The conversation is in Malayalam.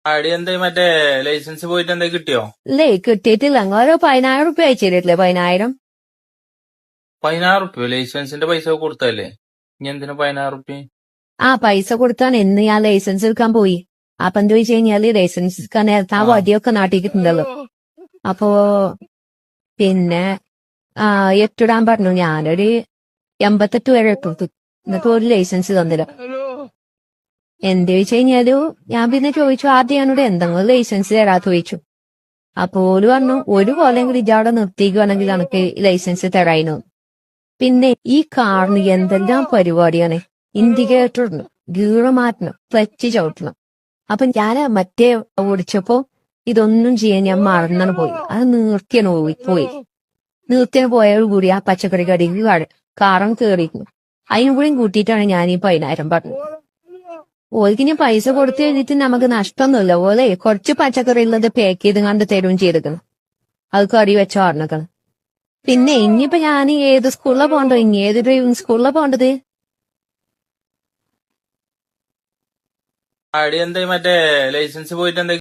ആടി എന്തായി മറ്റേ ലൈസൻസ് പോയിട്ട് എന്താ കിട്ടിയോ? ഇല്ലേ കിട്ടിയിട്ടില്ല. ഓരോ 10,000 അയച്ചിട്ടില്ലേ? 10,000. 16 റുപ്യ ലൈസൻസിന്റെ പൈസ കൊടുത്തല്ലേ? ഇനി എന്തിനാ 16 റുപ്യ? ആ പൈസ കൊടുത്താണ് ഇന്ന് ഞാൻ ലൈസൻസ് എടുക്കാൻ പോയി. അപ്പൊ എന്ത് വെച്ച് കഴിഞ്ഞാല് ലൈസൻസ് എടുക്കാൻ നേരത്തെ ആ ആ വടിയൊക്കെ നാട്ടിക്കിട്ടുണ്ടല്ലോ. അപ്പോ പിന്നെ എട്ടിടാൻ പറഞ്ഞു. ഞാനൊരു 88 വരെ ഇട്ടു. എന്നിട്ട് ഒരു ലൈസൻസ് തന്നില്ല. എന്ത് വെച്ച് കഴിഞ്ഞാല് ഞാൻ പിന്നെ ചോദിച്ചു, ആദ്യം ഞാനോട് എന്തെങ്കിലും ലൈസൻസ് തരാത്ത ചോദിച്ചു. അപ്പൊ ഓല് പറഞ്ഞു, ഒരു കൊല്ലം കൂടി ഇജവിടെ നിർത്തിക്കുകയാണെങ്കിൽ നമുക്ക് ലൈസൻസ് തരായിരുന്നു. പിന്നെ ഈ കാറിന് എന്തെല്ലാം പരിപാടിയാണ്. ഇൻഡിക്കേറ്റർ ഇടണം, ഗീറ് മാറ്റണം, ക്ലച്ച് ചവിട്ടണം. അപ്പൊ ഞാൻ മറ്റേ ഓടിച്ചപ്പോ ഇതൊന്നും ചെയ്യാൻ ഞാൻ മറന്നാണ് പോയി. അത് നിർത്തിയാണ് പോയി. നിർത്തിയാണ് പോയോട് കൂടി ആ പച്ചക്കറി കടയിൽ കാറും കേറിയിരുന്നു. അതിനും കൂടിയും കൂട്ടിയിട്ടാണ് ഞാൻ ഈ 10,000 പറഞ്ഞത്. ഓൽക്ക് ഇനി പൈസ കൊടുത്തു കഴിഞ്ഞിട്ട് നമുക്ക് നഷ്ടമൊന്നുമില്ല. ഓലെ കുറച്ച് പച്ചക്കറി ഉള്ളത് പാക്ക് ചെയ്ത് കണ്ട് തരുകയും ചെയ്തിരിക്കണം. അത് കറി വെച്ച ഓർണക്കണം. പിന്നെ ഇനിയിപ്പോ ഞാൻ ഏത് സ്കൂളിലാണ് പോകണ്ടോ? ഇനി ഏത് ഡ്രൈവിംഗ് സ്കൂളിലാണ് പോകേണ്ടത്? ആടി എന്തായി മറ്റേ ലൈസൻസ് പോയിട്ട് എന്താ